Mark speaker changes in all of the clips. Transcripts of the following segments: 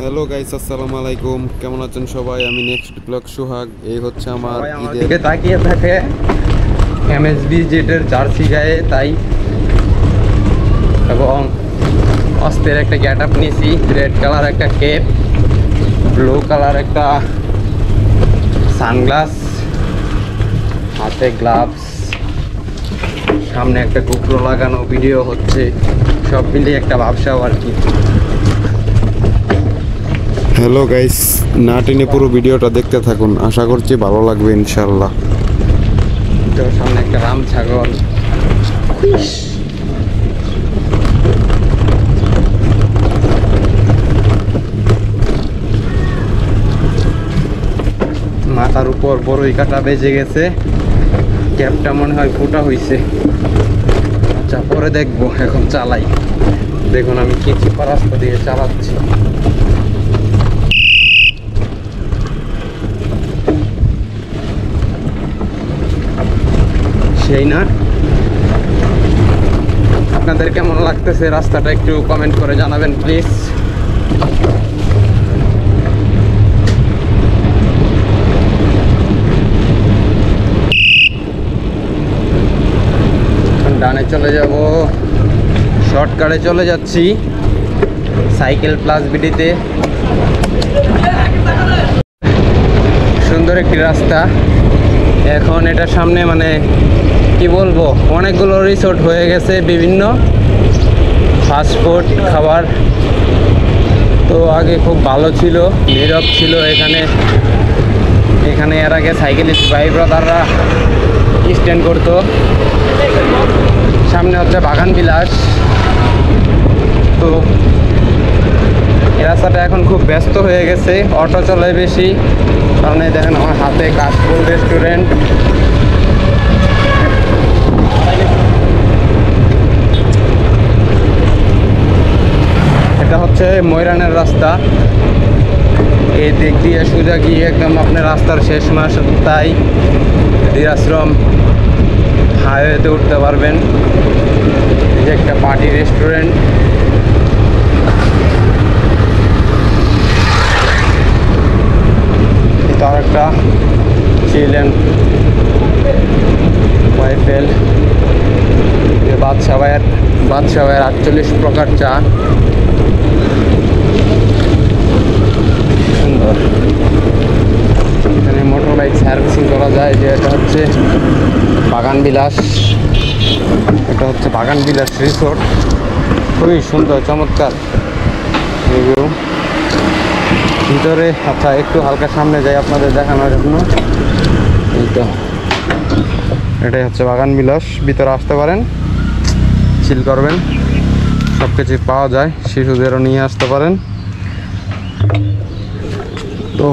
Speaker 1: Hello guys, আসসালামু আলাইকুম। কেমন আছেন সবাই? আমি নেক্সট ব্লগ সোহাগ। এই হচ্ছে আমার
Speaker 2: ঈদের তাকিয়ে থাকে এমএসবি জেটের জার্সি গায়ে, তাই এবং অস্তের একটা গেট আপ নিয়েছি। রেড কালার একটা কেপ, ব্লু কালার একটা সানগ্লাস, হাতে গ্লাভস, সামনে একটা গোপ্রো লাগানো, ভিডিও হচ্ছে, সব মিলিয়ে একটা ব্যবসাও আর কি।
Speaker 1: হ্যালো গাইস, না টেনে পুরো ভিডিওটা দেখতে থাকুন, আশা করছি ভালো লাগবে ইনশাল্লাহ।
Speaker 2: তো সামনে একটা রাম ছাগল, মাথার উপর বড়ই কাটা বেজে গেছে, ক্যাপটা মনে হয় ফোটা হয়েছে। আচ্ছা, পরে দেখবো, এখন চালাই। দেখুন আমি কি চিপা রাস্তা দিয়ে চালাচ্ছি। সেই না, আপনাদের কেমন লাগতেছে রাস্তাটা একটু কমেন্ট করে জানাবেন প্লিজ। ডানে চলে যাব, শর্টকাটে চলে যাচ্ছি সাইকেল প্লাস বিডিতে। সুন্দর একটি রাস্তা। এখন এটার সামনে মানে কি বলবো, অনেকগুলো রিসোর্ট হয়ে গেছে, বিভিন্ন ফাস্টফুড খাবার। তো আগে খুব ভালো ছিল, নীরব ছিল এখানে এর আগে সাইকেলিস্ট ভাই ব্রাদাররা স্ট্যান্ড করতো। সামনে হচ্ছে বাগান বিলাস। তো এই রাস্তাটা এখন খুব ব্যস্ত হয়ে গেছে, অটো চলে বেশি, কারণ এই দেখেন আমার হাতে কাশফুল রেস্টুরেন্ট। এটা হচ্ছে ময়রানের রাস্তা। এই দিক দিয়ে সোজা গিয়ে একদম আপনার রাস্তার শেষ মাস, তাই ধীরাশ্রম হাইওয়েতে উঠতে পারবেন। এই যে একটা পার্টি রেস্টুরেন্ট, তার একটা চিলেন ওয়াইফেল। বাদশা ভাইয়ের 48 প্রকার চা, সুন্দর। এখানে মোটর বাইক সার্ভিসিং করা যায়। যে এটা হচ্ছে বাগান বিলাস, এটা হচ্ছে বাগান বিলাস রিসোর্ট, খুবই সুন্দর, চমৎকার রিভিউ ভিতরে। আচ্ছা, একটু হালকা সামনে যাই আপনাদের দেখানোর জন্য। এই তো এটাই হচ্ছে বাগান বিলাস, ভিতরে আসতে পারেন, চিল করবেন, সব কিছু পাওয়া যায়, শিশুদেরও নিয়ে আসতে পারেন। তো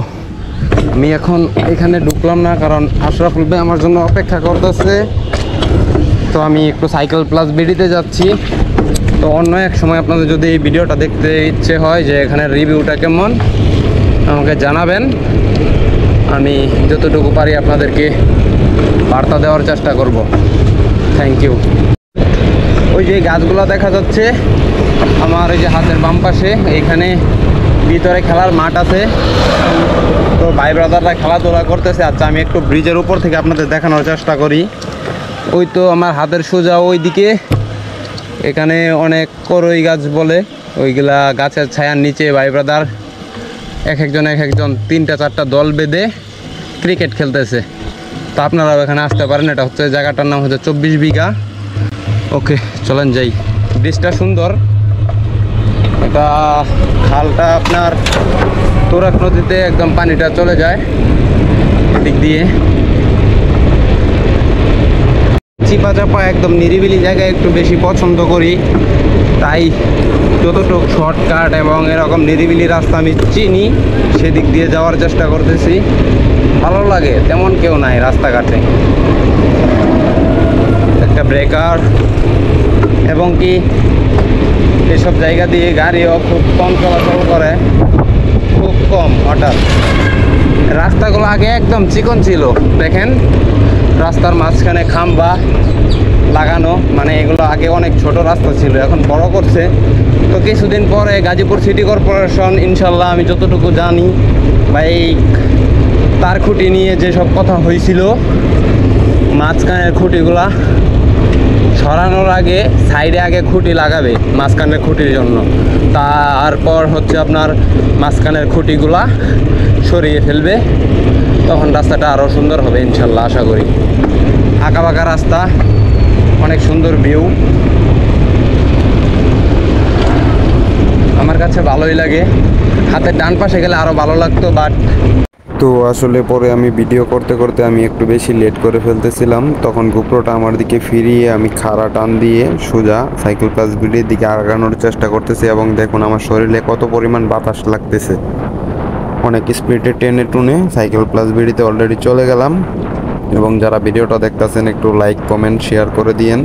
Speaker 2: আমি এখন এখানে ঢুকলাম না, কারণ আশরাফুল ভাই আমার জন্য অপেক্ষা করতেছে। তো আমি একটু সাইকেল প্লাস বিডিতে যাচ্ছি। তো অন্য এক সময় আপনাদের যদি এই ভিডিওটা দেখতে ইচ্ছে হয় যে এখানে রিভিউটা কেমন, আমাকে জানাবেন। আমি যতটুকু পারি আপনাদেরকে বার্তা দেওয়ার চেষ্টা করব। Thank you. ওই যে গাছগুলো দেখা যাচ্ছে আমার এই যে হাতের বাম পাশে, এইখানে ভিতরে খেলার মাঠ আছে। তো ভাই ব্রাদাররা খেলাধুলা করতেছে। আচ্ছা, আমি একটু ব্রিজের উপর থেকে আপনাদের দেখানোর চেষ্টা করি। ওই তো আমার হাতের সোজা ওই দিকে, এখানে অনেক করই গাছ বলে, ওইগুলা গাছের ছায়ার নিচে ভাই ব্রাদার এক একজন 3টা-4টা দল বেঁধে ক্রিকেট খেলতেছে। তো আপনারাও এখানে আসতে পারেন। এটা হচ্ছে, জায়গাটার নাম হচ্ছে 24 বিঘা। ওকে, চলেন যাই। ব্রিজটা সুন্দর। এটা খালটা আপনার তোরাক নদীতে একদম পানিটা চলে যায় এদিক দিয়ে। চিপা চাপা একদম নিরিবিলি জায়গায় একটু বেশি পছন্দ করি, তাই যতটুকু শর্টকাট এবং এরকম নিরিবিলি রাস্তা আমি চিনি সেদিক দিয়ে যাওয়ার চেষ্টা করতেছি। ভালো লাগে, তেমন কেউ নাই রাস্তাঘাটে, একটা ব্রেকার, এবং কি এসব জায়গা দিয়ে গাড়িও খুব কম চলাচল করে, খুব কম। হঠাৎ রাস্তাগুলো আগে একদম চিকন ছিল, দেখেন রাস্তার মাঝখানে খাম্বা লাগানো, মানে এগুলো আগে অনেক ছোট রাস্তা ছিল, এখন বড় করছে। তো কিছুদিন পরে গাজীপুর সিটি কর্পোরেশন ইনশাল্লাহ আমি যতটুকু জানি বা এই তার খুঁটি নিয়ে যেসব কথা হয়েছিল, মাঝখানের খুঁটিগুলা সরানোর আগে সাইডে আগে খুঁটি লাগাবে মাঝখানের খুঁটির জন্য, তারপর হচ্ছে আপনার মাঝখানের খুঁটিগুলা সরিয়ে ফেলবে, তখন রাস্তাটা আরও সুন্দর হবে ইনশাল্লাহ আশা করি। আঁকা বাঁকা রাস্তা, অনেক সুন্দর ভিউ, আমার কাছে ভালোই লাগে। হাতের ডান পাশে গেলে আরও ভালো লাগতো, বাট
Speaker 1: তো আসলে পরে আমি ভিডিও করতে করতে আমি একটু বেশি লেট করে ফেলতেছিলাম, তখন গোপ্রোটা আমার দিকে ফিরিয়ে আমি খাড়া টান দিয়ে সোজা সাইকেল প্লাস বিডির দিকে আগানোর চেষ্টা করতেছি। এবং দেখুন আমার শরীরে কত পরিমাণ বাতাস লাগতেছে। অনেক স্পিডে টেনে টুনে সাইকেল প্লাস বিডিতে অলরেডি চলে গেলাম। এবং যারা ভিডিওটা দেখতেছেন একটু লাইক কমেন্ট শেয়ার করে দিয়েন,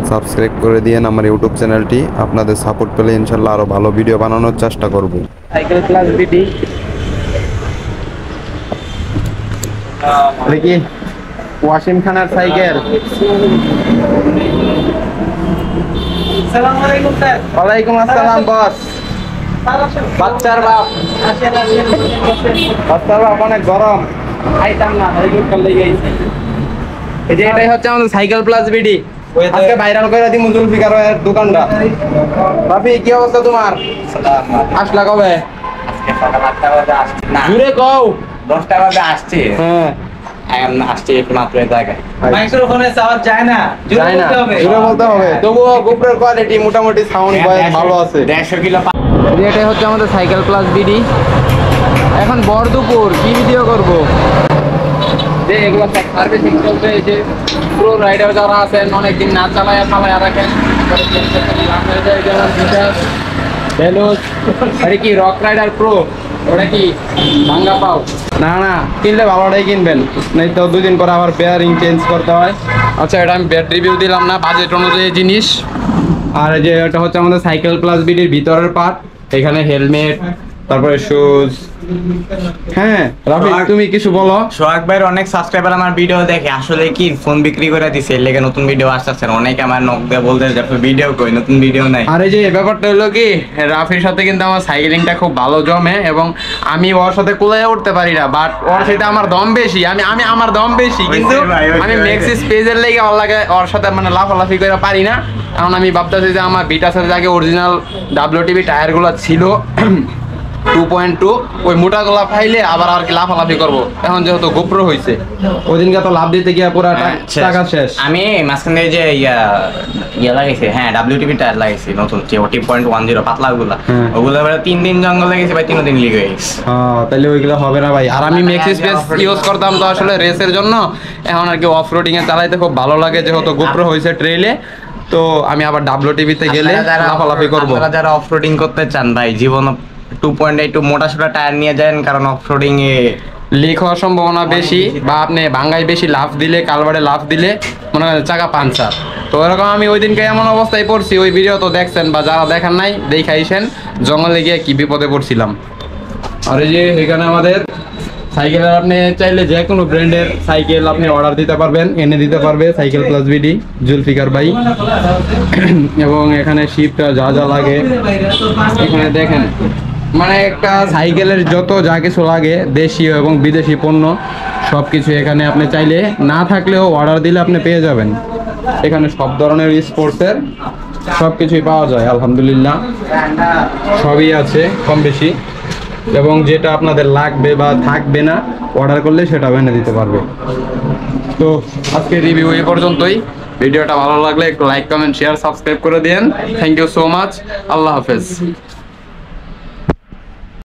Speaker 1: সাবস্ক্রাইব করে দিয়েন আমার ইউটিউব চ্যানেলটি। আপনাদের সাপোর্ট পেলে ইনশাল্লাহ আরও ভালো ভিডিও বানানোর চেষ্টা করব।
Speaker 2: সাইকেল প্লাস বিডি দেখি ওয়াসিম খানের সাইকেল। ওয়ালাইকুম আসসালাম বস। বাচ্চার বাপ, বাচ্চার বাপ অনেক গরম, আইতাম না এই যে এটাই হচ্ছে আমাদের সাইকেল প্লাস বিডি। আজকে ভাইরাল করে দিই জুলফিকার ভাইয়ের দোকানটা। ভাবি কি অবস্থা তোমার? আসলা কবে? জুড়ে কও।
Speaker 3: 10টা বাজে আসছে।
Speaker 2: হ্যাঁ
Speaker 3: আসছে একটু মাত্র এই জায়গায়।
Speaker 4: মাইক্রোফোনে সাউন্ড যায় না,
Speaker 2: যায় না, জুড়ে বলতে হবে। তবুও গোপ্রের কোয়ালিটি মোটামুটি সাউন্ড ভয়েস ভালো আছে।
Speaker 3: 150 কিলো।
Speaker 2: এটাই হচ্ছে আমাদের সাইকেল প্লাস বিডি। এখন বর দুপুর কি ভিডিও করব, যে এগুলো সব সার্ভিসিং চলছে। এই যে প্রো রাইডার যারা আছেন অনেকদিন না চালায়া রাখেন, আরে কি রক রাইডার প্রো, ওটা কি ভাঙ্গা পাও? না না, কিনলে ভালোটাই কিনবেন, নাই তো দুদিন পর আবার বেয়ারিং চেঞ্জ করতে হয়। আচ্ছা, এটা আমি ব্যাট রিভিউ দিলাম না, বাজেট অনুযায়ী জিনিস। আর এই যে এটা হচ্ছে আমাদের সাইকেল প্লাস বিডির ভিতরের পার্ট, এখানে হেলমেট, তারপরে শুজ। হ্যাঁ রাফি, তুমি কিছু বলো।
Speaker 3: সোহাগ ভাইয়ের অনেক সাবস্ক্রাইবার আমার ভিডিও দেখে, আসলে কি ফোন বিক্রি করে দিছে, এর লেগে নতুন ভিডিও আসতেছে। অনেকে আমার নক দিয়ে বলতে যে ভিডিও কই, নতুন ভিডিও নাই।
Speaker 2: আর এই যে ব্যাপারটা হলো কি, রাফির সাথে কিন্তু আমার সাইকেলিংটা খুব ভালো জমে, এবং আমি ওর সাথে কুলাইয়া উঠতে পারি না, বাট ওর সাথে আমার দম বেশি। আমি আমার দম বেশি, কিন্তু আমি ম্যাক্সিস পেজের লেগে ওর সাথে মানে লাফালাফি করে পারি না। কারণ আমি ভাবতেছি যে আমার বিটাসের আগে অরিজিনাল WTB টায়ারগুলো ছিল 2.2, ওই মোটাগুলা ফাইলে আবার আর কি লাফালাফি করবো। এখন যেহেতু গোপ্রো হয়েছে, ওই দিনকে তো লাভ দিতে গিয়ে পুরো টাকা শেষ।
Speaker 3: আমি মাঝখানে যে ইয়া লাগাইছি, হ্যাঁ WTB টায়ার লাগাইছি নতুন, যে 0.10 পাতলা গুলা, ওগুলো 3 দিন জঙ্গল লেগেছে ভাই, 3 দিন লিক হয়ে গেছে।
Speaker 2: হ্যাঁ, তাহলে ওইগুলো হবে না ভাই। আর আমি ম্যাক্সিস পেজ ইউজ করতাম তো আসলে রেসের জন্য, এখন আর কি অফ রোডিং এ চালাইতে খুব ভালো লাগে, যেহেতু গোপ্রো হয়েছে ট্রেইলে। তো আমি আবার WTB তে গেলে লাফালাফি করবো।
Speaker 3: আপনারা যারা অফ রোডিং করতে চান ভাই, জীবন 2.8 মোটা সোটা টায়ার নিয়ে যান, কারণ অফ রোডিং এ
Speaker 2: লিক হওয়ার সম্ভাবনা বেশি, বা আপনি ভাঙ্গায় বেশি লাফ দিলে, কালভার্টে লাফ দিলে মনে হয় চাকা পাঞ্চার। তো এরকম আমি ওই দিনকে এমন অবস্থায় পড়ছি, ওই ভিডিও তো দেখছেন, বা যারা দেখেন নাই দেখাইছেন, জঙ্গলে গিয়ে কি বিপদে পড়ছিলাম। আর এই যে এখানে আমাদের সাইকেলের, আপনি চাইলে যে কোনো ব্র্যান্ডের সাইকেল আপনি অর্ডার দিতে পারবেন, এনে দিতে পারবে সাইকেল প্লাস বিডি জুলফিকার ভাই। এবং এখানে শিপটা যা যা লাগে এখানে দেখেন, মানে একটা সাইকেলের যত যা কিছু লাগে দেশীয় এবং বিদেশি পণ্য সব কিছু এখানে আপনি চাইলে না থাকলেও অর্ডার দিলে আপনি পেয়ে যাবেন। এখানে সব ধরনের স্পোর্টসের সব কিছুই পাওয়া যায় আলহামদুলিল্লাহ, সবই আছে কম বেশি। এবং যেটা আপনাদের লাগবে বা থাকবে না, অর্ডার করলে সেটা এনে দিতে পারবে। তো আজকে রিভিউ এই পর্যন্তই। ভিডিওটা ভালো লাগলে একটু লাইক কমেন্ট শেয়ার সাবস্ক্রাইব করে দিন। Thank you so much. আল্লাহ হাফেজ।